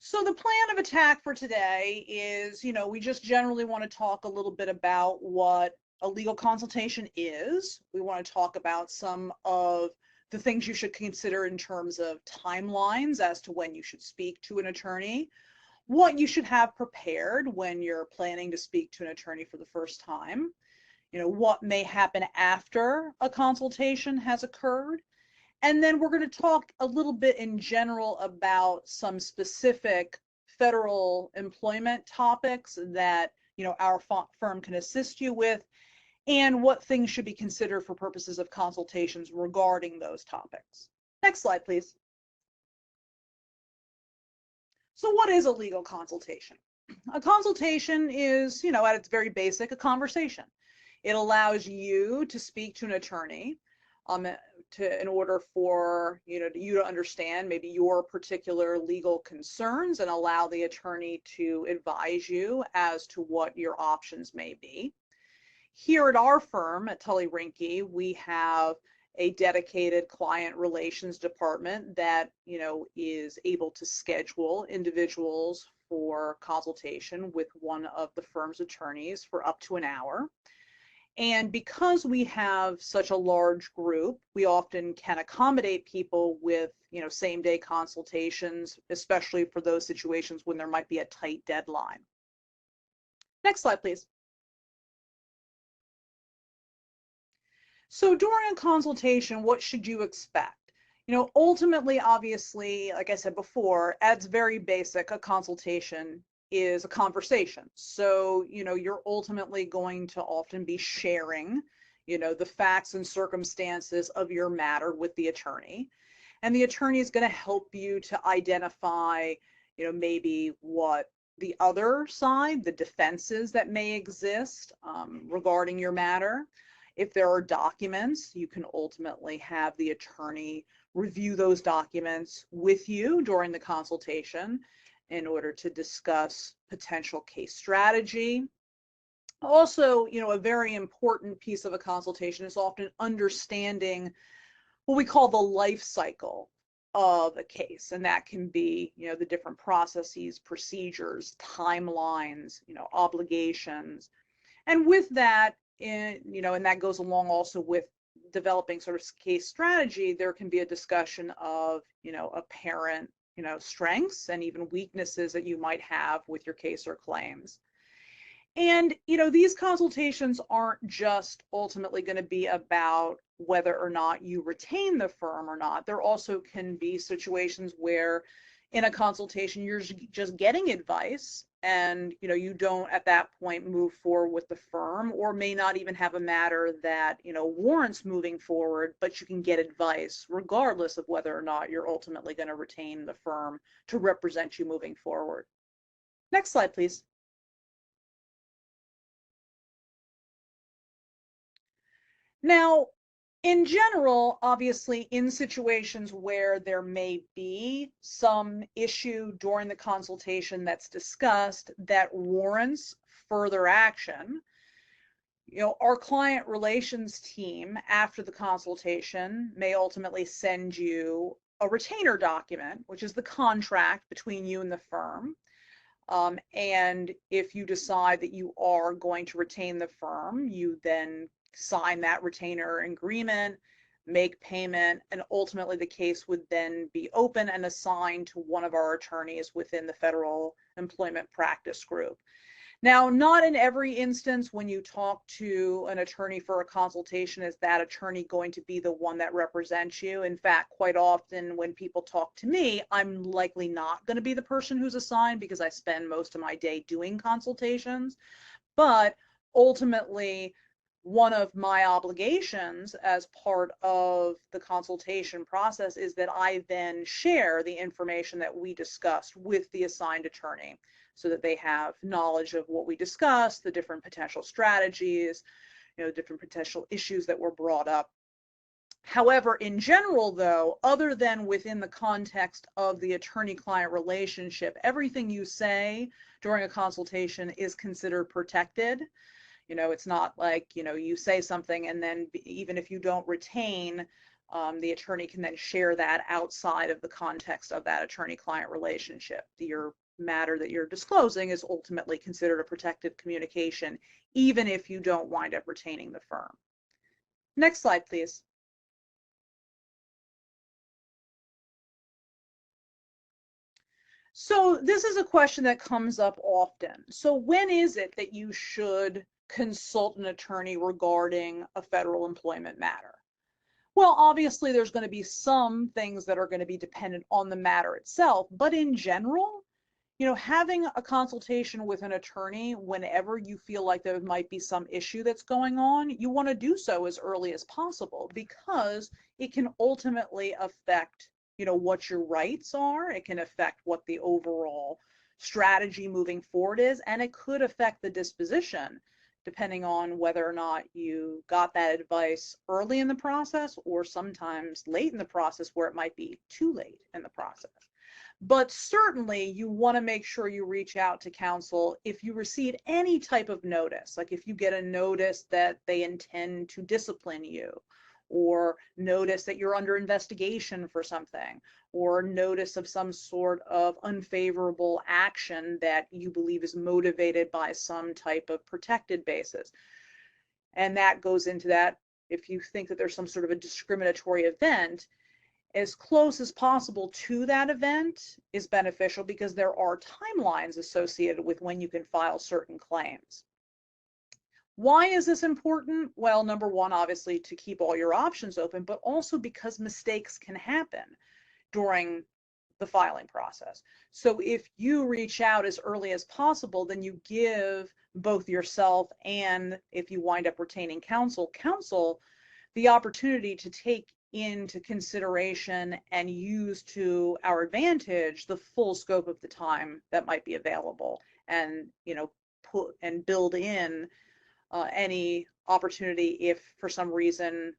So the plan of attack for today is, we just generally want to talk a little bit about what a legal consultation is. We want to talk about some of the things you should consider in terms of timelines as to when you should speak to an attorney, what you should have prepared when you're planning to speak to an attorney for the first time, what may happen after a consultation has occurred. And then we're going to talk a little bit in general about some specific federal employment topics that, our firm can assist you with, and what things should be considered for purposes of consultations regarding those topics. Next slide, please. So what is a legal consultation? A consultation is, at its very basic, a conversation. It allows you to speak to an attorney in order for you to understand maybe your particular legal concerns and allow the attorney to advise you as to what your options may be. Here at our firm at Tully Rinckey, we have a dedicated client relations department that is able to schedule individuals for consultation with one of the firm's attorneys for up to an hour. And because we have such a large group, we often can accommodate people with, same-day consultations, especially for those situations when there might be a tight deadline. Next slide, please. So during a consultation, what should you expect? Ultimately, obviously, like I said before, at its very basic, a consultation is a conversation. So, you're ultimately going to often be sharing, the facts and circumstances of your matter with the attorney. And the attorney is going to help you to identify, maybe what the other side, the defenses that may exist regarding your matter. If there are documents, you can ultimately have the attorney review those documents with you during the consultation in order to discuss potential case strategy. Also, a very important piece of a consultation is often understanding what we call the life cycle of a case. And that can be, the different processes, procedures, timelines, obligations. And with that, and that goes along also with developing sort of case strategy, there can be a discussion of, apparent strengths and even weaknesses that you might have with your case or claims. And, these consultations aren't just ultimately going to be about whether or not you retain the firm or not. There also can be situations where in a consultation, you're just getting advice and, you don't at that point move forward with the firm, or may not even have a matter that, warrants moving forward, but you can get advice regardless of whether or not you're ultimately going to retain the firm to represent you moving forward. Next slide, please. Now, in general, obviously, in situations where there may be some issue during the consultation that's discussed that warrants further action, our client relations team after the consultation may ultimately send you a retainer document, which is the contract between you and the firm. And if you decide that you are going to retain the firm, you then sign that retainer agreement, make payment, and ultimately the case would then be open and assigned to one of our attorneys within the Federal Employment Practice Group. Now, not in every instance when you talk to an attorney for a consultation is that attorney going to be the one that represents you. In fact, quite often when people talk to me, I'm likely not going to be the person who's assigned because I spend most of my day doing consultations. But ultimately, one of my obligations as part of the consultation process is that I then share the information that we discussed with the assigned attorney so that they have knowledge of what we discussed, the different potential strategies, different potential issues that were brought up. However, in general, though, other than within the context of the attorney-client relationship, everything you say during a consultation is considered protected. It's not like, you say something and then even if you don't retain the attorney can then share that outside of the context of that attorney-client relationship. Your matter that you're disclosing is ultimately considered a protected communication, even if you don't wind up retaining the firm. Next slide, please. So this is a question that comes up often. So when is it that you should consult an attorney regarding a federal employment matter? Well, obviously there's going to be some things that are going to be dependent on the matter itself, but in general, having a consultation with an attorney whenever you feel like there might be some issue that's going on, you want to do so as early as possible, because it can ultimately affect, what your rights are. It can affect what the overall strategy moving forward is, and it could affect the disposition, depending on whether or not you got that advice early in the process or sometimes late in the process where it might be too late in the process. But certainly you want to make sure you reach out to counsel if you receive any type of notice, like if you get a notice that they intend to discipline you, or notice that you're under investigation for something, or notice of some sort of unfavorable action that you believe is motivated by some type of protected basis. And that goes into that, if you think that there's some sort of a discriminatory event, as close as possible to that event is beneficial, because there are timelines associated with when you can file certain claims. Why is this important? Well, number one, obviously to keep all your options open, but also because mistakes can happen during the filing process. So if you reach out as early as possible, then you give both yourself, and if you wind up retaining counsel, the opportunity to take into consideration and use to our advantage the full scope of the time that might be available, and put and build in any opportunity if for some reason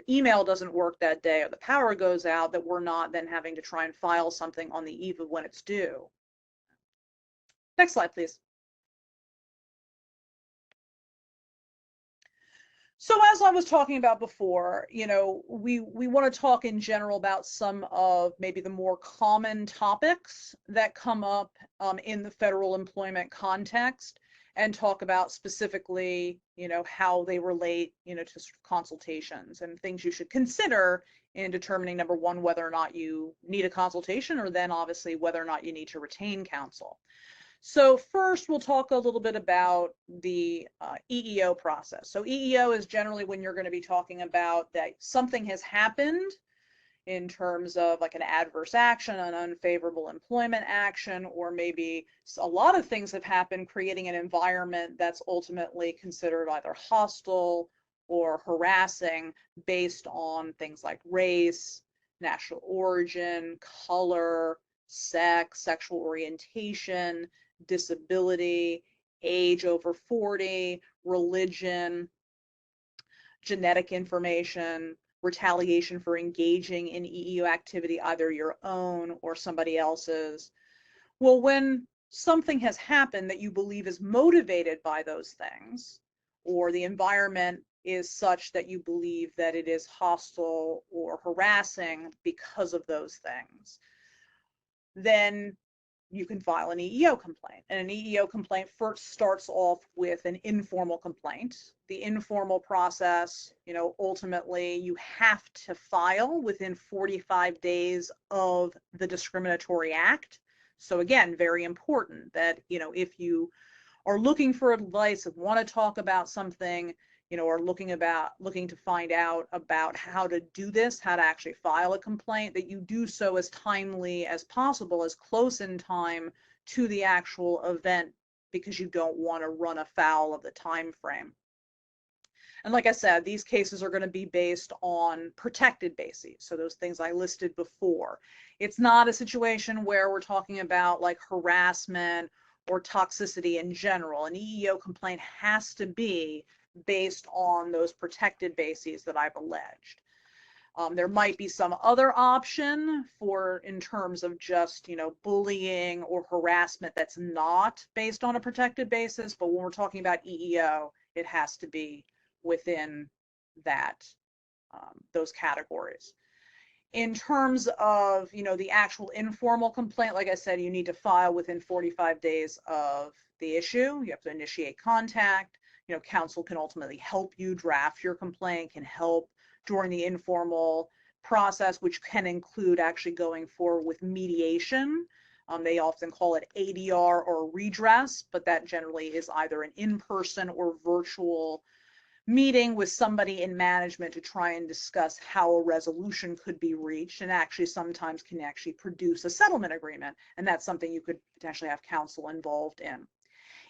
email doesn't work that day or the power goes out, that we're not then having to try and file something on the eve of when it's due. Next slide, please. So as I was talking about before, we want to talk in general about some of maybe the more common topics that come up in the federal employment context, and talk about specifically, how they relate, to sort of consultations and things you should consider in determining, number one, whether or not you need a consultation, or then obviously whether or not you need to retain counsel. So first, we'll talk a little bit about the EEO process. So EEO is generally when you're going to be talking about that something has happened in terms of like an adverse action, an unfavorable employment action, or maybe a lot of things have happened, creating an environment that's ultimately considered either hostile or harassing based on things like race, national origin, color, sex, sexual orientation, disability, age over 40, religion, genetic information, retaliation for engaging in EEO activity, either your own or somebody else's. Well, when something has happened that you believe is motivated by those things, or the environment is such that you believe that it is hostile or harassing because of those things, then you can file an EEO complaint. And an EEO complaint first starts off with an informal complaint. The informal process, ultimately you have to file within 45 days of the discriminatory act. So again, very important that, if you are looking for advice and want to talk about something, or looking to find out about how to do this, how to actually file a complaint, that you do so as timely as possible, as close in time to the actual event, because you don't want to run afoul of the time frame. And like I said, these cases are going to be based on protected bases. So those things I listed before. It's not a situation where we're talking about like harassment or toxicity in general. An EEO complaint has to be based on those protected bases that I've alleged. There might be some other option in terms of just, bullying or harassment that's not based on a protected basis, but when we're talking about EEO, it has to be within those categories. In terms of, the actual informal complaint, like I said, you need to file within 45 days of the issue. You have to initiate contact. Counsel can ultimately help you draft your complaint, can help during the informal process, which can include actually going forward with mediation. They often call it ADR or redress, but that generally is either an in-person or virtual meeting with somebody in management to try and discuss how a resolution could be reached, and actually sometimes can actually produce a settlement agreement. And that's something you could potentially have counsel involved in.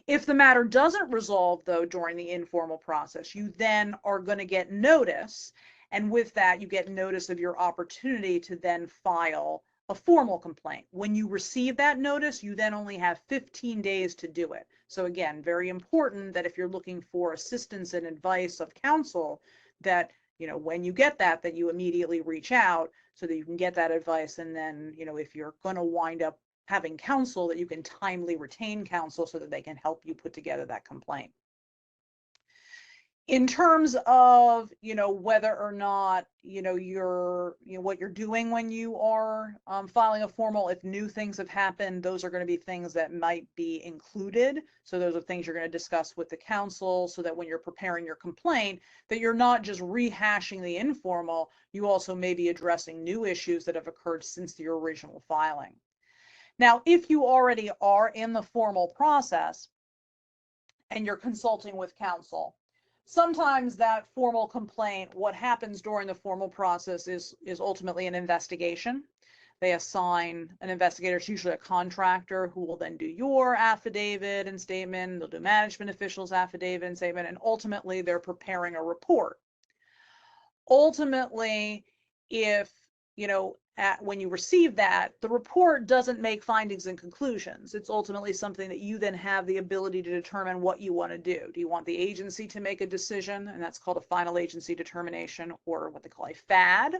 If the matter doesn't resolve, though, during the informal process, you then are going to get notice. And with that, you get notice of your opportunity to then file a formal complaint. When you receive that notice, you then only have 15 days to do it. So again, very important that if you're looking for assistance and advice of counsel, that, when you get that you immediately reach out so that you can get that advice. And then, if you're going to wind up having counsel, that you can timely retain counsel so that they can help you put together that complaint. In terms of, whether or not, what you're doing when you are filing a formal, if new things have happened, those are going to be things that might be included. So those are things you're going to discuss with the counsel so that when you're preparing your complaint, that you're not just rehashing the informal, you also may be addressing new issues that have occurred since your original filing. Now, if you already are in the formal process and you're consulting with counsel, sometimes that formal complaint, what happens during the formal process is ultimately an investigation. They assign an investigator, it's usually a contractor, who will then do your affidavit and statement. They'll do management officials' affidavit and statement, and ultimately they're preparing a report. Ultimately, if, when you receive that, the report doesn't make findings and conclusions. It's ultimately something that you then have the ability to determine what you want to do. Do you want the agency to make a decision? And that's called a final agency determination, or what they call a FAD,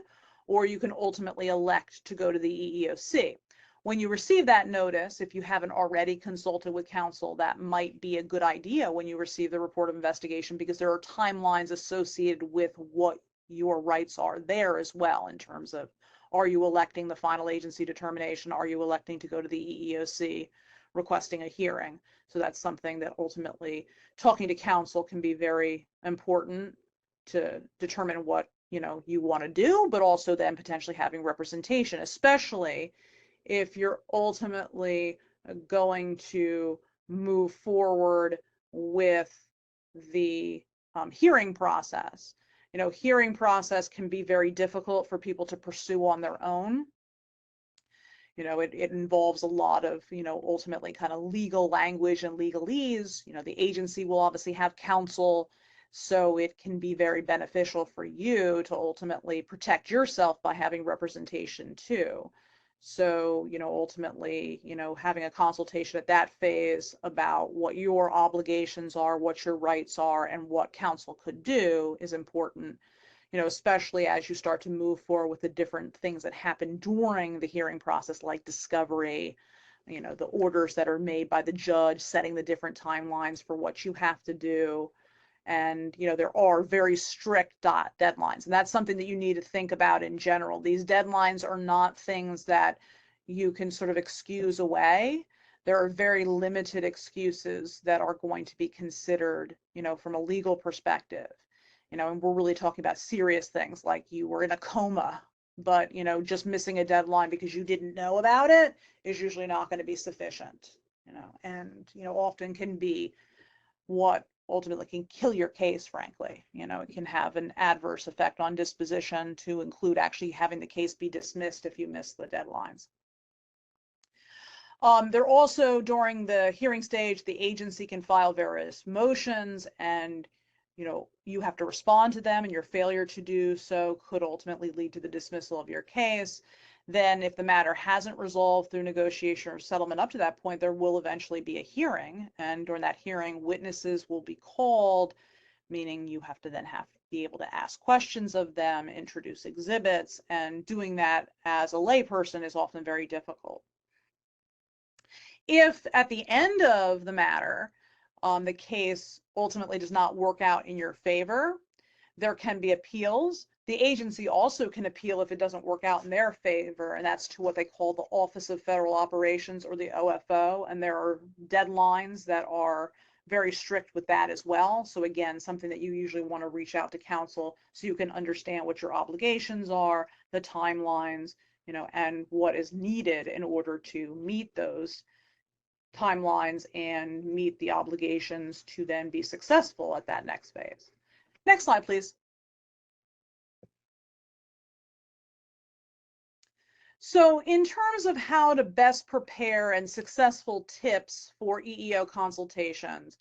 or you can ultimately elect to go to the EEOC. When you receive that notice, if you haven't already consulted with counsel, that might be a good idea when you receive the report of investigation, because there are timelines associated with what your rights are there as well, in terms of, are you electing the final agency determination? Are you electing to go to the EEOC requesting a hearing? So that's something that ultimately talking to counsel can be very important to determine what you want to do, but also then potentially having representation, especially if you're ultimately going to move forward with the hearing process. Hearing process can be very difficult for people to pursue on their own. It involves a lot of, ultimately kind of legal language and legalese. The agency will obviously have counsel, so it can be very beneficial for you to ultimately protect yourself by having representation too. So, ultimately, having a consultation at that phase about what your obligations are, what your rights are, and what counsel could do is important, especially as you start to move forward with the different things that happen during the hearing process, like discovery, the orders that are made by the judge, setting the different timelines for what you have to do. And, there are very strict deadlines. And that's something that you need to think about in general. These deadlines are not things that you can sort of excuse away. There are very limited excuses that are going to be considered, from a legal perspective. And we're really talking about serious things, like you were in a coma, but, just missing a deadline because you didn't know about it is usually not going to be sufficient, and, often can be what ultimately can kill your case, frankly. It can have an adverse effect on disposition, to include actually having the case be dismissed if you miss the deadlines. They're also, during the hearing stage, the agency can file various motions, and you have to respond to them, and your failure to do so could ultimately lead to the dismissal of your case. Then, if the matter hasn't resolved through negotiation or settlement up to that point, there will eventually be a hearing. And during that hearing, witnesses will be called, meaning you have to then be able to ask questions of them, introduce exhibits, and doing that as a layperson is often very difficult. If at the end of the matter, the case ultimately does not work out in your favor, there can be appeals. The agency also can appeal if it doesn't work out in their favor, and that's to what they call the Office of Federal Operations, or the OFO, and there are deadlines that are very strict with that as well. So again, something that you usually want to reach out to counsel so you can understand what your obligations are, the timelines, and what is needed in order to meet those timelines and meet the obligations to then be successful at that next phase. Next slide, please. So in terms of how to best prepare and successful tips for EEO consultations,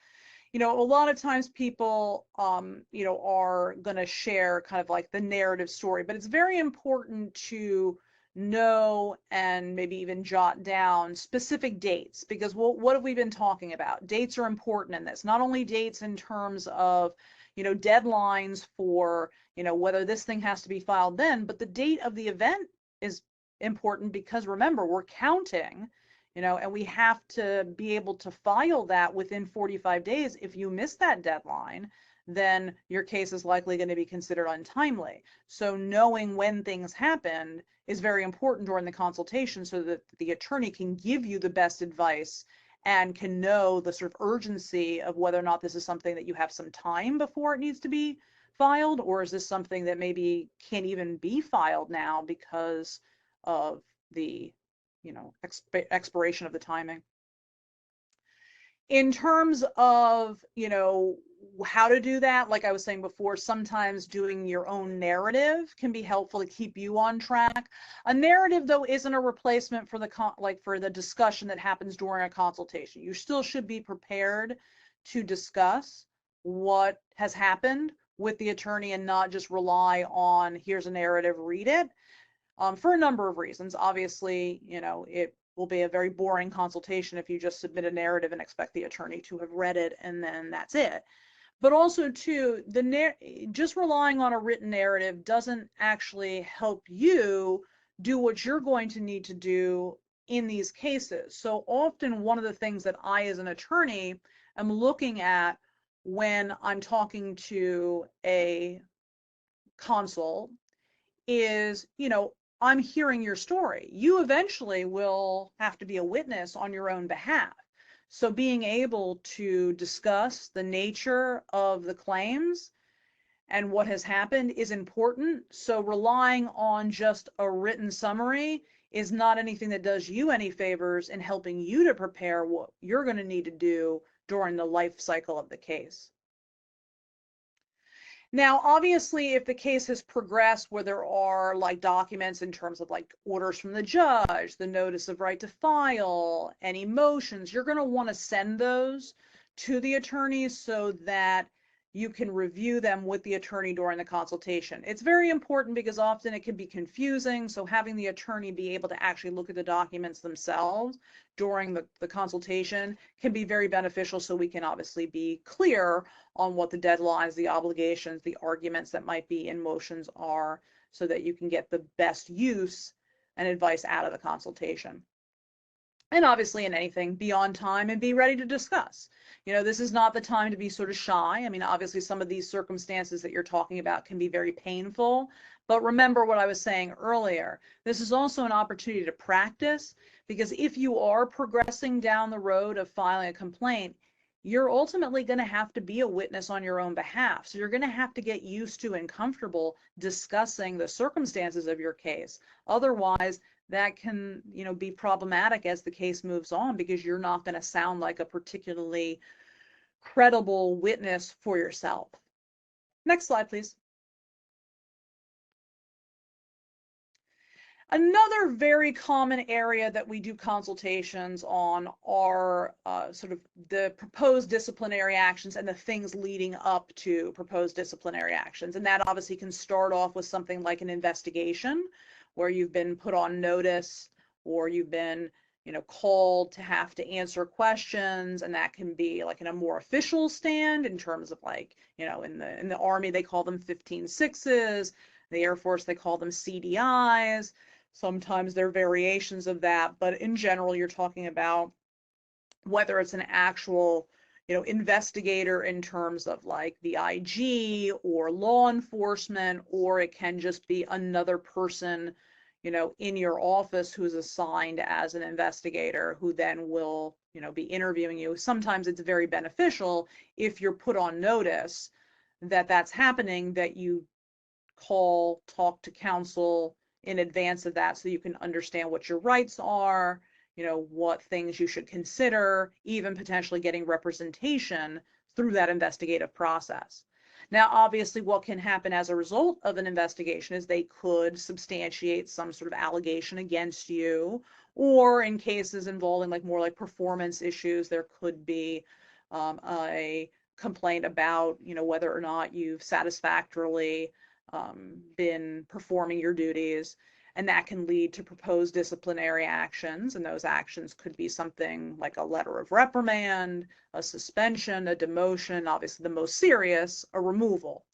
a lot of times people, are going to share kind of like the narrative story, but it's very important to know and maybe even jot down specific dates, because what have we been talking about? Dates are important in this, not only dates in terms of, deadlines for, whether this thing has to be filed then, but the date of the event is important, because remember, we're counting, and we have to be able to file that within 45 days. If you miss that deadline, then your case is likely going to be considered untimely. So knowing when things happened is very important during the consultation, so that the attorney can give you the best advice and can know the sort of urgency of whether or not this is something that you have some time before it needs to be filed, or is this something that maybe can't even be filed now because of the expiration of the timing. In terms of how to do that, like I was saying before, sometimes doing your own narrative can be helpful to keep you on track. A narrative, though, isn't a replacement for the discussion that happens during a consultation. You still should be prepared to discuss what has happened with the attorney and not just rely on, here's a narrative, read it. For a number of reasons. Obviously, it will be a very boring consultation if you just submit a narrative and expect the attorney to have read it and then that's it. But also, too, just relying on a written narrative doesn't actually help you do what you're going to need to do in these cases. So often, one of the things that I, as an attorney, am looking at when I'm talking to a consul is, I'm hearing your story. You eventually will have to be a witness on your own behalf. So being able to discuss the nature of the claims and what has happened is important. So relying on just a written summary is not anything that does you any favors in helping you to prepare what you're going to need to do during the life cycle of the case. Now, obviously, if the case has progressed where there are like documents in terms of like orders from the judge, the notice of right to file, any motions, you're going to want to send those to the attorney so that you can review them with the attorney during the consultation. It's very important because often it can be confusing, so having the attorney be able to actually look at the documents themselves during the consultation can be very beneficial, so we can obviously be clear on what the deadlines, the obligations, the arguments that might be in motions are, so that you can get the best use and advice out of the consultation. And obviously, in anything, be on time and be ready to discuss. This is not the time to be sort of shy. I mean, obviously, some of these circumstances that you're talking about can be very painful, but remember what I was saying earlier. This is also an opportunity to practice, because if you are progressing down the road of filing a complaint, you're ultimately going to have to be a witness on your own behalf. So you're going to have to get used to and comfortable discussing the circumstances of your case. Otherwise, that can, be problematic as the case moves on, because you're not going to sound like a particularly credible witness for yourself. Next slide, please. Another very common area that we do consultations on are sort of the proposed disciplinary actions and the things leading up to proposed disciplinary actions. And that obviously can start off with something like an investigation, where you've been put on notice or you've been, called to have to answer questions, and that can be like in a more official stand in terms of like, in the Army they call them 15-6s, the Air Force they call them CDIs. Sometimes there are variations of that, but in general, you're talking about whether it's an actual, investigator in terms of like the IG or law enforcement, or it can just be another person, in your office who's assigned as an investigator who then will, be interviewing you. Sometimes it's very beneficial if you're put on notice that that's happening, that you talk to counsel in advance of that so you can understand what your rights are, what things you should consider, even potentially getting representation through that investigative process. Now, obviously, what can happen as a result of an investigation is they could substantiate some sort of allegation against you, or in cases involving more like performance issues, there could be a complaint about, whether or not you've satisfactorily been performing your duties, and that can lead to proposed disciplinary actions, and those actions could be something like a letter of reprimand, a suspension, a demotion, obviously the most serious, a removal.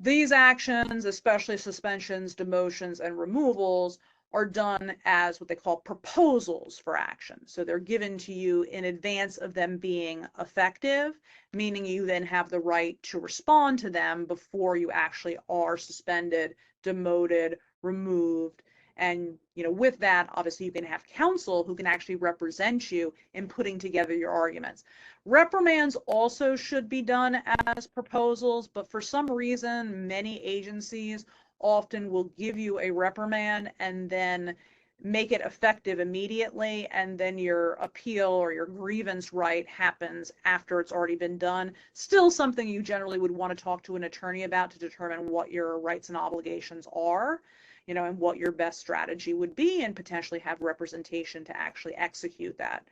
These actions, especially suspensions, demotions, and removals, are done as what they call proposals for action. So they're given to you in advance of them being effective, meaning you then have the right to respond to them before you actually are suspended, demoted, removed. And with that, obviously you can have counsel who can actually represent you in putting together your arguments. Reprimands also should be done as proposals, but for some reason, many agencies often will give you a reprimand and then make it effective immediately, and then your appeal or your grievance right happens after it's already been done. Still something you generally would want to talk to an attorney about to determine what your rights and obligations are, and what your best strategy would be, and potentially have representation to actually execute that.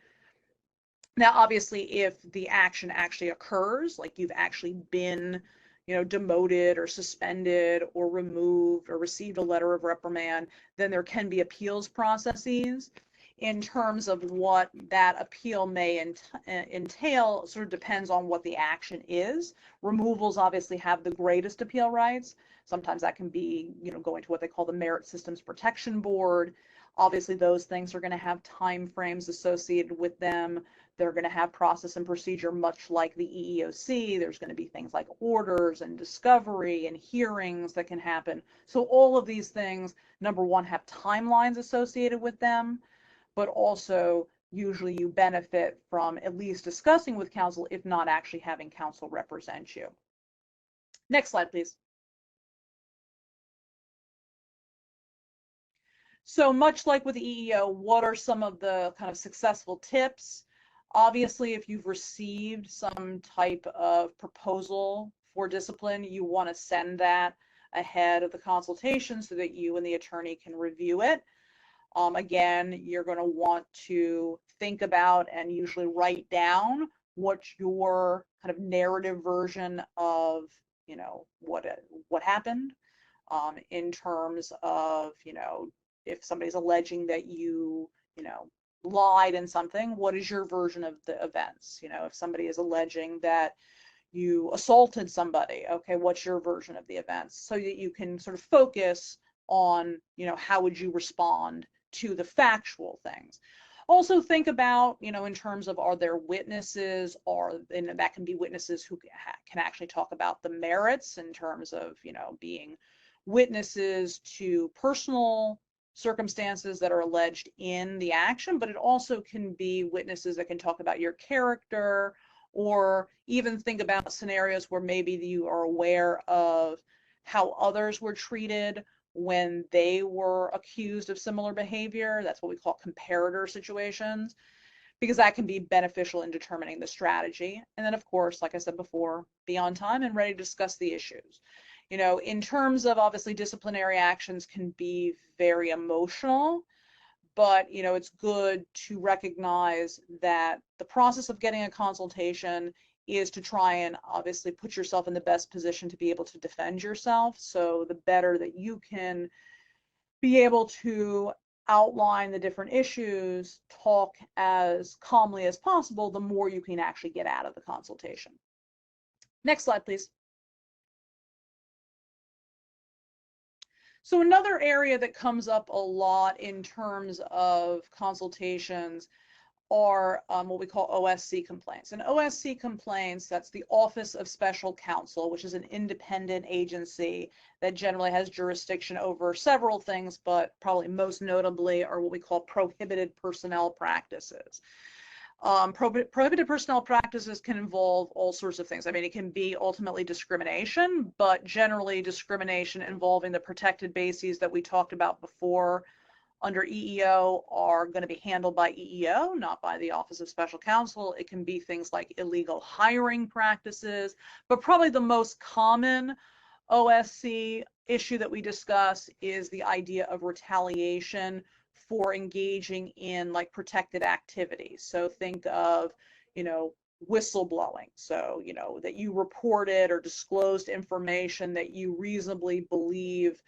Now, obviously, if the action actually occurs, like you've actually been, demoted or suspended or removed or received a letter of reprimand, then there can be appeals processes. In terms of what that appeal may entail, sort of depends on what the action is. Removals obviously have the greatest appeal rights. Sometimes that can be, going to what they call the Merit Systems Protection Board. Obviously, those things are going to have time frames associated with them. They're going to have process and procedure much like the EEOC. There's going to be things like orders and discovery and hearings that can happen. So all of these things, number one, have timelines associated with them, but also usually you benefit from at least discussing with counsel, if not actually having counsel represent you. Next slide, please. So much like with the EEO, what are some of the kind of successful tips? Obviously, if you've received some type of proposal for discipline, you want to send that ahead of the consultation so that you and the attorney can review it. Again, you're going to want to think about and usually write down what your kind of narrative version of, what happened, in terms of, if somebody's alleging that you, lied in something, what is your version of the events? If somebody is alleging that you assaulted somebody, okay, what's your version of the events? So that you can sort of focus on, how would you respond to the factual things. Also think about, in terms of, are there witnesses, and that can be witnesses who can actually talk about the merits in terms of, being witnesses to personal circumstances that are alleged in the action, but it also can be witnesses that can talk about your character, or even think about scenarios where maybe you are aware of how others were treated when they were accused of similar behavior. That's what we call comparator situations, because that can be beneficial in determining the strategy. And then, of course, like I said before, be on time and ready to discuss the issues. In terms of, obviously, disciplinary actions can be very emotional, but it's good to recognize that the process of getting a consultation is to try and obviously put yourself in the best position to be able to defend yourself. So the better that you can be able to outline the different issues, talk as calmly as possible, the more you can actually get out of the consultation. Next slide, please. So another area that comes up a lot in terms of consultations are what we call OSC complaints. And OSC complaints, that's the Office of Special Counsel, which is an independent agency that generally has jurisdiction over several things, but probably most notably are what we call prohibited personnel practices. Prohibited personnel practices can involve all sorts of things. I mean, it can be ultimately discrimination, but generally discrimination involving the protected bases that we talked about before under EEO are going to be handled by EEO, not by the Office of Special Counsel. It can be things like illegal hiring practices, but probably the most common OSC issue that we discuss is the idea of retaliation for engaging in like protected activities. So think of, whistleblowing. So, that you reported or disclosed information that you reasonably believe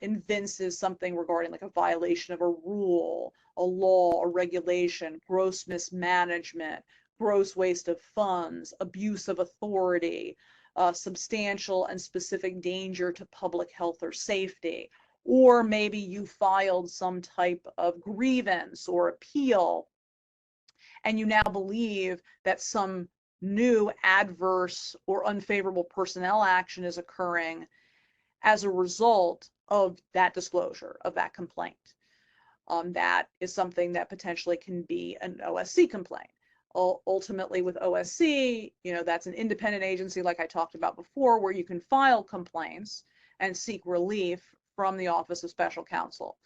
evinces something regarding like a violation of a rule, a law, a regulation, gross mismanagement, gross waste of funds, abuse of authority, substantial and specific danger to public health or safety. Or maybe you filed some type of grievance or appeal, and you now believe that some new adverse or unfavorable personnel action is occurring as a result of that disclosure, of that complaint. That is something that potentially can be an OSC complaint. Ultimately with OSC, that's an independent agency like I talked about before, where you can file complaints and seek relief from the Office of Special Counsel.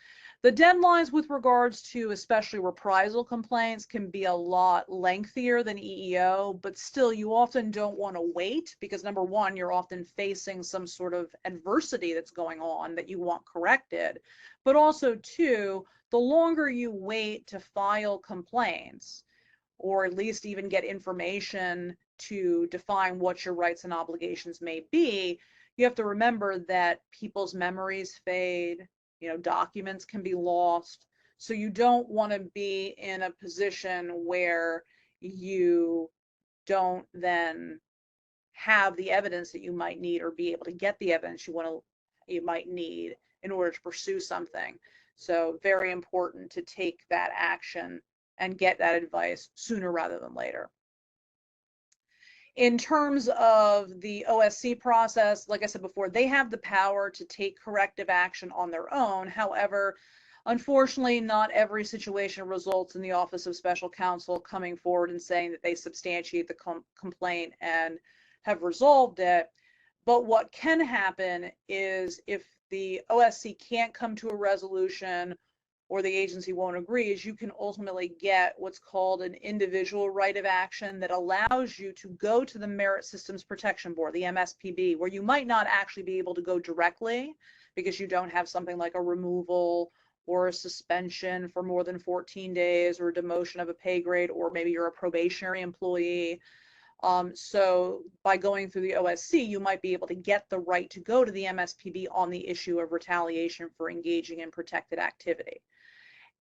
The deadlines with regards to especially reprisal complaints can be a lot lengthier than EEO, but still you often don't want to wait because number one, you're often facing some sort of adversity that's going on that you want corrected. But also two, the longer you wait to file complaints, or at least even get information to define what your rights and obligations may be, you have to remember that people's memories fade, documents can be lost. So you don't want to be in a position where you don't then have the evidence that you might need or be able to get the evidence you might need in order to pursue something. So very important to take that action and get that advice sooner rather than later. In terms of the OSC process, like I said before, they have the power to take corrective action on their own. However, unfortunately, not every situation results in the Office of Special Counsel coming forward and saying that they substantiate the complaint and have resolved it. But what can happen is if the OSC can't come to a resolution or the agency won't agree, is you can ultimately get what's called an individual right of action that allows you to go to the Merit Systems Protection Board, the MSPB, where you might not actually be able to go directly because you don't have something like a removal or a suspension for more than 14 days or a demotion of a pay grade, or maybe you're a probationary employee. So by going through the OSC, you might be able to get the right to go to the MSPB on the issue of retaliation for engaging in protected activity.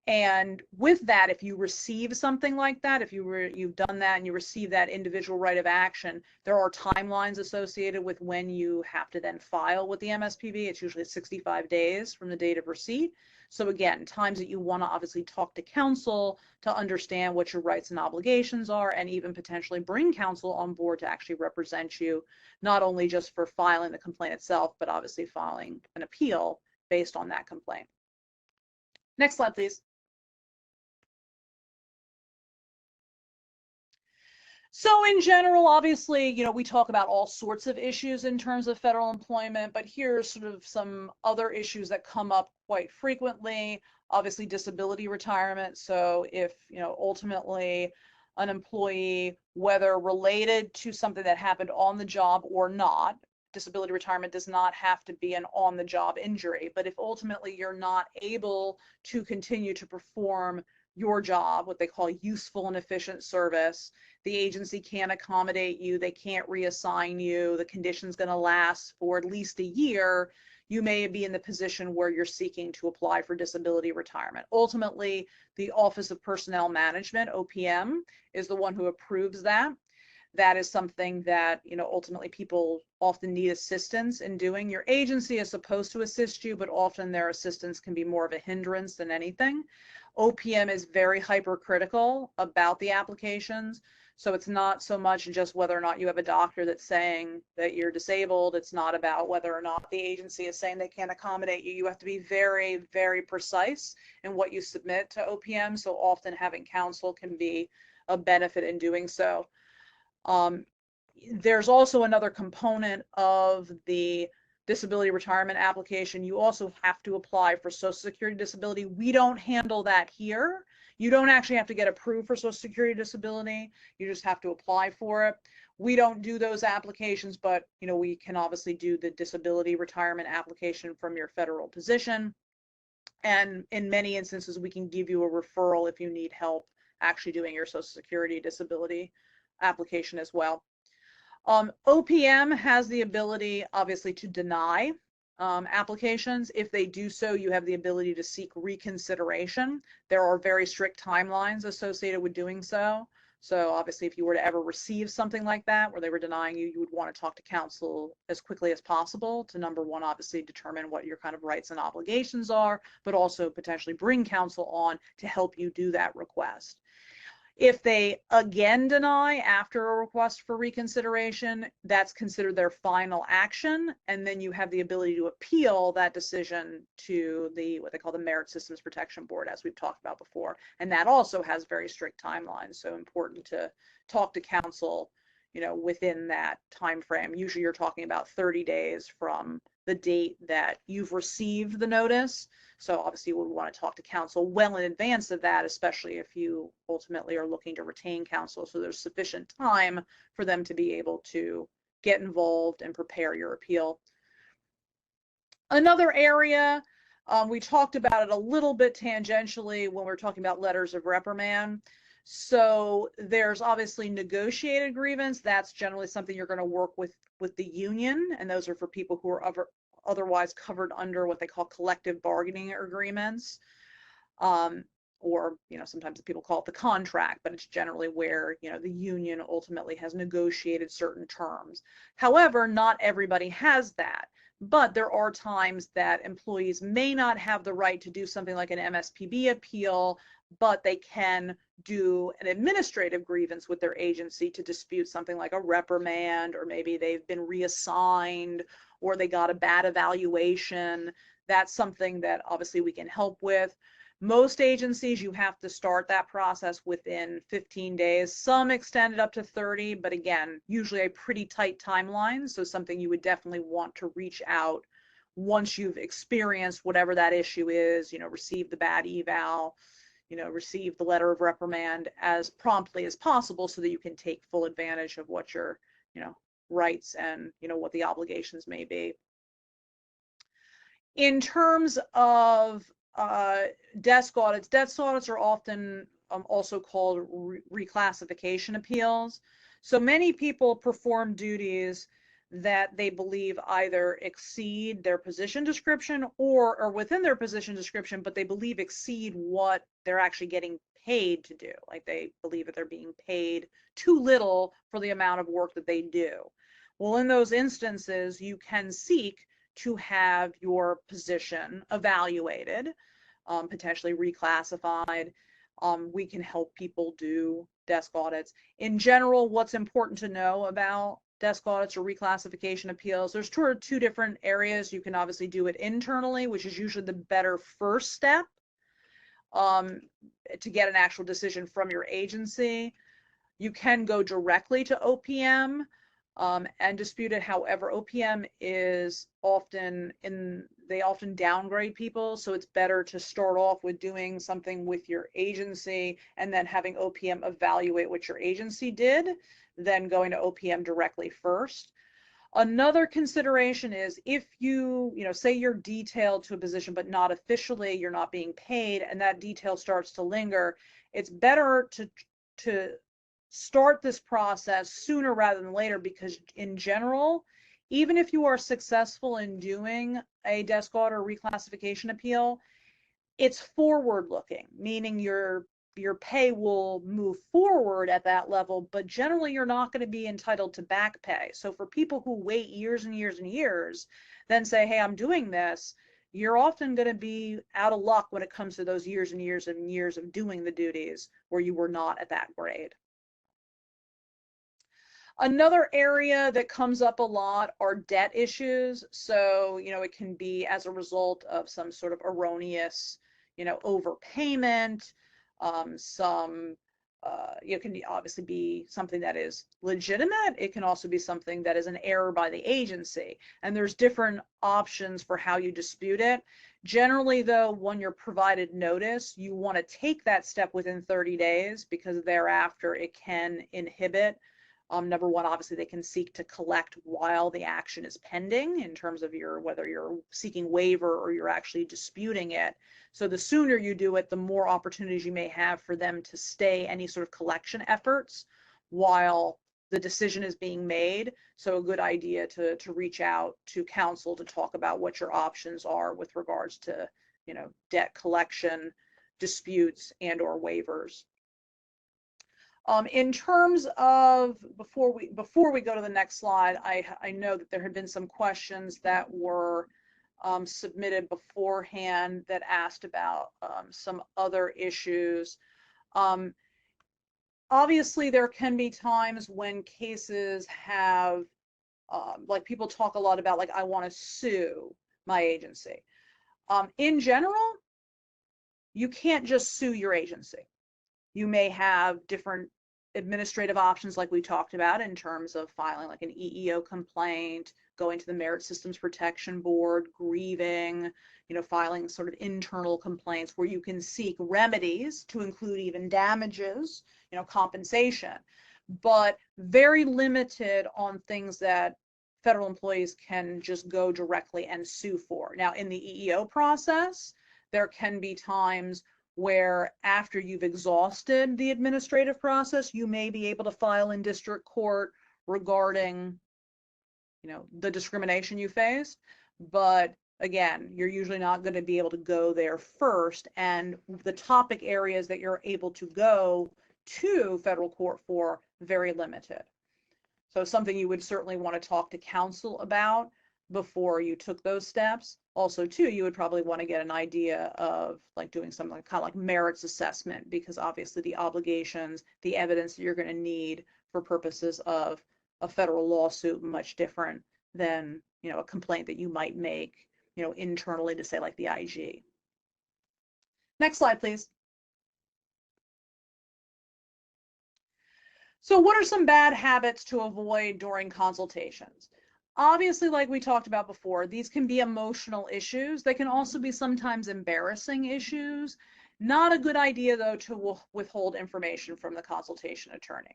And with that, if you receive something like that, if you've done that and you receive that individual right of action, there are timelines associated with when you have to then file with the MSPB. It's usually 65 days from the date of receipt. So again, times that you want to obviously talk to counsel to understand what your rights and obligations are, and even potentially bring counsel on board to actually represent you, not only just for filing the complaint itself, but obviously filing an appeal based on that complaint. Next slide, please. So in general, obviously, we talk about all sorts of issues in terms of federal employment, but here's sort of some other issues that come up quite frequently. Obviously, disability retirement. So if, ultimately an employee, whether related to something that happened on the job or not, disability retirement does not have to be an on-the-job injury, but if ultimately you're not able to continue to perform your job, what they call useful and efficient service, the agency can't accommodate you, they can't reassign you, the condition's going to last for at least a year, you may be in the position where you're seeking to apply for disability retirement. Ultimately, the Office of Personnel Management, OPM, is the one who approves that. that is something that, ultimately people often need assistance in doing. Your agency is supposed to assist you, but often their assistance can be more of a hindrance than anything. OPM is very hypercritical about the applications. So it's not so much just whether or not you have a doctor that's saying that you're disabled. It's not about whether or not the agency is saying they can't accommodate you. You have to be very, very precise in what you submit to OPM. So often having counsel can be a benefit in doing so. There's also another component of the disability retirement application. You also have to apply for Social Security disability. We don't handle that here. You don't actually have to get approved for Social Security disability. You just have to apply for it. We don't do those applications, but we can obviously do the disability retirement application from your federal position. And in many instances, we can give you a referral if you need help actually doing your Social Security disability application as well. OPM has the ability, obviously, to deny applications. If they do so, you have the ability to seek reconsideration. There are very strict timelines associated with doing so. So obviously, if you were to ever receive something like that, where they were denying you, you would want to talk to counsel as quickly as possible to, number one, obviously determine what your kind of rights and obligations are, but also potentially bring counsel on to help you do that request. If they again deny after a request for reconsideration, that's considered their final action, and then you have the ability to appeal that decision to what they call the Merit Systems Protection Board, as we've talked about before, and that also has very strict timelines. So important to talk to counsel, within that time frame. Usually, you're talking about 30 days from the date that you've received the notice. So obviously you would want to talk to counsel well in advance of that, especially if you ultimately are looking to retain counsel. So there's sufficient time for them to be able to get involved and prepare your appeal. Another area, we talked about it a little bit tangentially when we were talking about letters of reprimand. So there's obviously negotiated grievance. That's generally something you're going to work with the union, and those are for people who are otherwise covered under what they call collective bargaining agreements, or sometimes people call it the contract, but it's generally where the union ultimately has negotiated certain terms. However, not everybody has that, but there are times that employees may not have the right to do something like an MSPB appeal, but they can do an administrative grievance with their agency to dispute something like a reprimand, or maybe they've been reassigned, or they got a bad evaluation. That's something that obviously we can help with. Most agencies, you have to start that process within 15 days. Some extend it up to 30, but again, usually a pretty tight timeline. So something you would definitely want to reach out once you've experienced whatever that issue is, receive the bad eval, receive the letter of reprimand as promptly as possible so that you can take full advantage of what your, rights and, what the obligations may be. In terms of desk audits are often also called reclassification appeals. So many people perform duties that they believe either exceed their position description or are within their position description, but they believe exceed what they're actually getting paid to do. Like they believe that they're being paid too little for the amount of work that they do. Well, in those instances, you can seek to have your position evaluated, potentially reclassified. We can help people do desk audits. In general, what's important to know about desk audits or reclassification appeals, there's two different areas. You can obviously do it internally, which is usually the better first step to get an actual decision from your agency. You can go directly to OPM and dispute it. However, OPM is they often downgrade people, so it's better to start off with doing something with your agency and then having OPM evaluate what your agency did, then going to OPM directly first. Another consideration is if you say you're detailed to a position but not officially, you're not being paid, and that detail starts to linger, it's better to start this process sooner rather than later, because in general, even if you are successful in doing a desk audit or reclassification appeal, it's forward looking, meaning you're your pay will move forward at that level, but generally you're not going to be entitled to back pay. So for people who wait years and years and years, then say, hey, I'm doing this, you're often going to be out of luck when it comes to those years and years and years of doing the duties where you were not at that grade. Another area that comes up a lot are debt issues. So, it can be as a result of some sort of erroneous, overpayment, it can obviously be something that is legitimate. It can also be something that is an error by the agency. And there's different options for how you dispute it. Generally, though, when you're provided notice, you want to take that step within 30 days because thereafter it can inhibit. Number one, obviously, they can seek to collect while the action is pending in terms of whether you're seeking waiver or you're actually disputing it. So the sooner you do it, the more opportunities you may have for them to stay any sort of collection efforts while the decision is being made. So a good idea to reach out to counsel to talk about what your options are with regards to, debt collection, disputes, and or waivers. In terms of, before we go to the next slide, I know that there had been some questions that were submitted beforehand that asked about some other issues. Obviously, there can be times when cases have, like people talk a lot about, like, I want to sue my agency. In general, you can't just sue your agency. You may have different administrative options like we talked about in terms of filing like an EEO complaint, going to the Merit Systems Protection Board, grieving, filing sort of internal complaints where you can seek remedies to include even damages, compensation, but very limited on things that federal employees can just go directly and sue for. Now, in the EEO process, there can be times where after you've exhausted the administrative process, you may be able to file in district court regarding, the discrimination you faced. But again, you're usually not going to be able to go there first. And the topic areas that you're able to go to federal court for, very limited. So something you would certainly want to talk to counsel about before you took those steps. Also, too, you would probably want to get an idea of like doing something kind of like merits assessment, because obviously the obligations, the evidence that you're going to need for purposes of a federal lawsuit, much different than, a complaint that you might make, internally to say like the IG. Next slide, please. So what are some bad habits to avoid during consultations? Obviously, like we talked about before, these can be emotional issues. They can also be sometimes embarrassing issues. Not a good idea, though, to withhold information from the consultation attorney.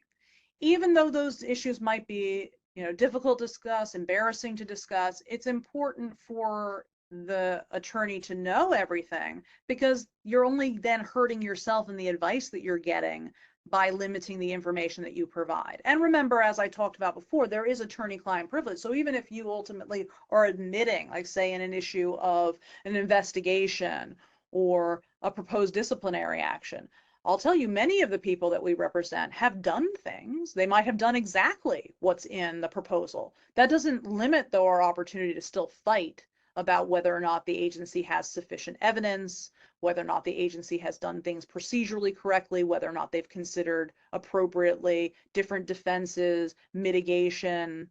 Even though those issues might be, difficult to discuss, embarrassing to discuss, it's important for the attorney to know everything, because you're only then hurting yourself and the advice that you're getting by limiting the information that you provide. And remember, as I talked about before, there is attorney-client privilege. So even if you ultimately are admitting, like say in an issue of an investigation or a proposed disciplinary action, I'll tell you, many of the people that we represent have done things. They might have done exactly what's in the proposal. That doesn't limit, though, our opportunity to still fight about whether or not the agency has sufficient evidence, whether or not the agency has done things procedurally correctly, whether or not they've considered appropriately different defenses, mitigation,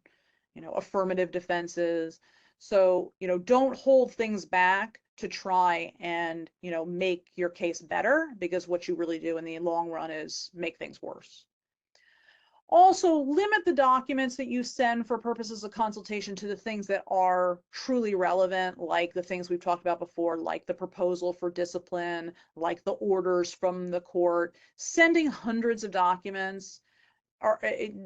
affirmative defenses. So, don't hold things back to try and, make your case better, because what you really do in the long run is make things worse. Also, limit the documents that you send for purposes of consultation to the things that are truly relevant, like the things we've talked about before, like the proposal for discipline, like the orders from the court. Sending hundreds of documents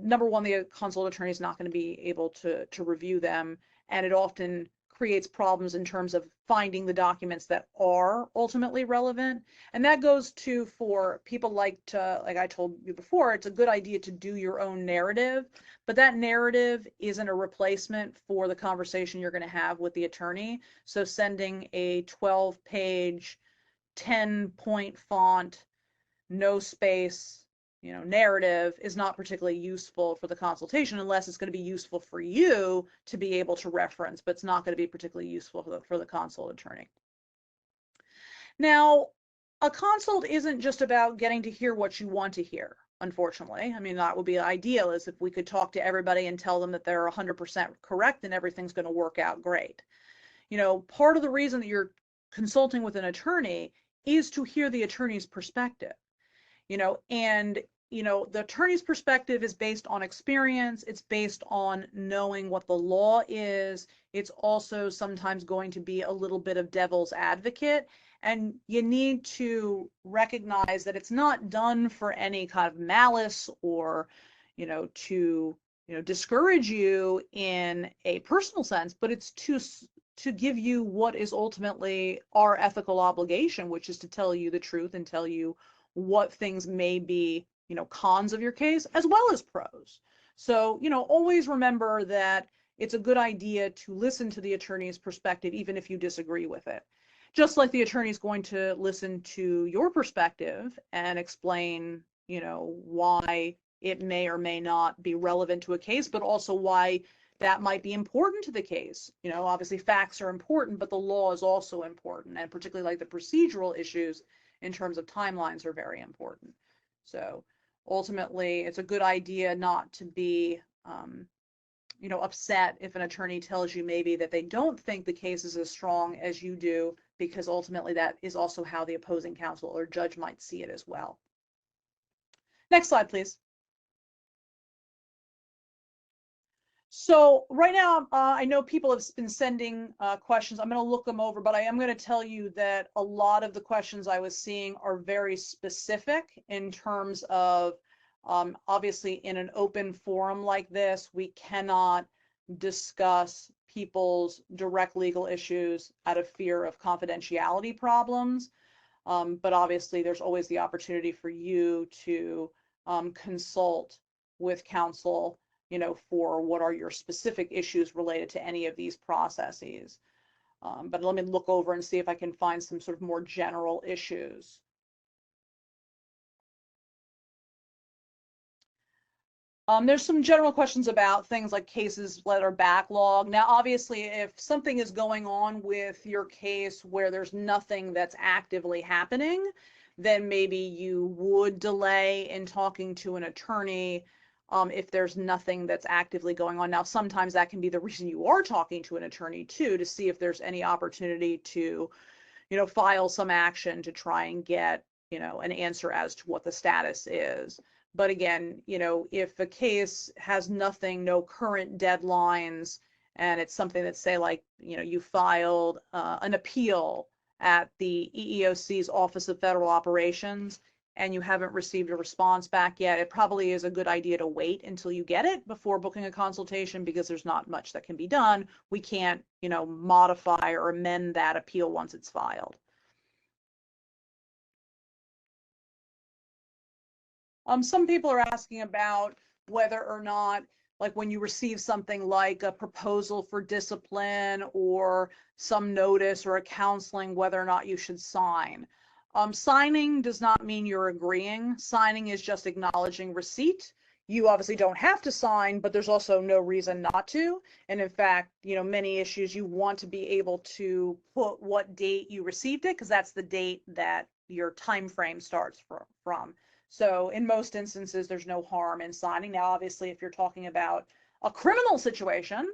number one, the consulate attorney is not going to be able to review them, and it often creates problems in terms of finding the documents that are ultimately relevant. And that goes to, for people like I told you before, it's a good idea to do your own narrative, but that narrative isn't a replacement for the conversation you're going to have with the attorney. So sending a 12-page, 10-point font no space, narrative is not particularly useful for the consultation unless it's going to be useful for you to be able to reference, but it's not going to be particularly useful for the consult attorney. Now, a consult isn't just about getting to hear what you want to hear, unfortunately. I mean, that would be ideal, is if we could talk to everybody and tell them that they're 100% correct and everything's going to work out great. Part of the reason that you're consulting with an attorney is to hear the attorney's perspective, and the attorney's perspective is based on experience. It's based on knowing what the law is. It's also sometimes going to be a little bit of devil's advocate. And you need to recognize that it's not done for any kind of malice or, to, discourage you in a personal sense, but it's to give you what is ultimately our ethical obligation, which is to tell you the truth and tell you what things may be, cons of your case as well as pros. So, always remember that it's a good idea to listen to the attorney's perspective, even if you disagree with it. Just like the attorney is going to listen to your perspective and explain, why it may or may not be relevant to a case, but also why that might be important to the case. Obviously facts are important, but the law is also important, and particularly like the procedural issues in terms of timelines are very important. So ultimately, it's a good idea not to be, upset if an attorney tells you maybe that they don't think the case is as strong as you do, because ultimately that is also how the opposing counsel or judge might see it as well. Next slide, please. So right now, I know people have been sending questions. I'm going to look them over, but I am going to tell you that a lot of the questions I was seeing are very specific in terms of, obviously in an open forum like this, we cannot discuss people's direct legal issues out of fear of confidentiality problems. But obviously there's always the opportunity for you to consult with counsel, for what are your specific issues related to any of these processes. But let me look over and see if I can find some sort of more general issues. There's some general questions about things like cases that are backlogged. Now, obviously, if something is going on with your case where there's nothing that's actively happening, then maybe you would delay in talking to an attorney if there's nothing that's actively going on. Now, sometimes that can be the reason you are talking to an attorney too, to see if there's any opportunity to, file some action to try and get, an answer as to what the status is. But again, if a case has nothing, no current deadlines, and it's something that, say, like, you filed an appeal at the EEOC's Office of Federal Operations, and you haven't received a response back yet, it probably is a good idea to wait until you get it before booking a consultation, because there's not much that can be done. We can't, modify or amend that appeal once it's filed. Some people are asking about whether or not, like when you receive something like a proposal for discipline or some notice or a counseling, whether or not you should sign. Signing does not mean you're agreeing. Signing is just acknowledging receipt. You obviously don't have to sign, but there's also no reason not to. And in fact, many issues you want to be able to put what date you received it, because that's the date that your time frame starts from. So in most instances, there's no harm in signing. Now, obviously, if you're talking about a criminal situation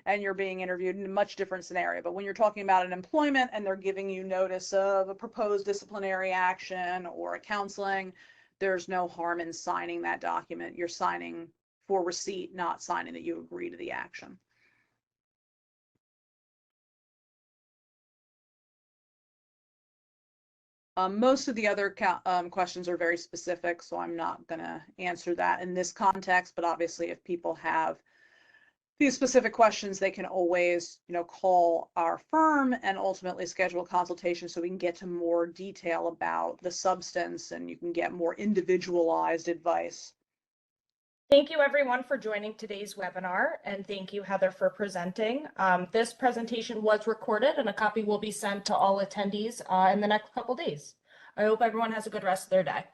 and you're being interviewed, in a much different scenario. But when you're talking about an employment and they're giving you notice of a proposed disciplinary action or a counseling, there's no harm in signing that document. You're signing for receipt, not signing that you agree to the action. Most of the other questions are very specific, so I'm not going to answer that in this context, but obviously if people have these specific questions, they can always, call our firm and ultimately schedule a consultation so we can get to more detail about the substance and you can get more individualized advice. Thank you everyone for joining today's webinar, and thank you, Heather, for presenting. This presentation was recorded and a copy will be sent to all attendees in the next couple days. I hope everyone has a good rest of their day.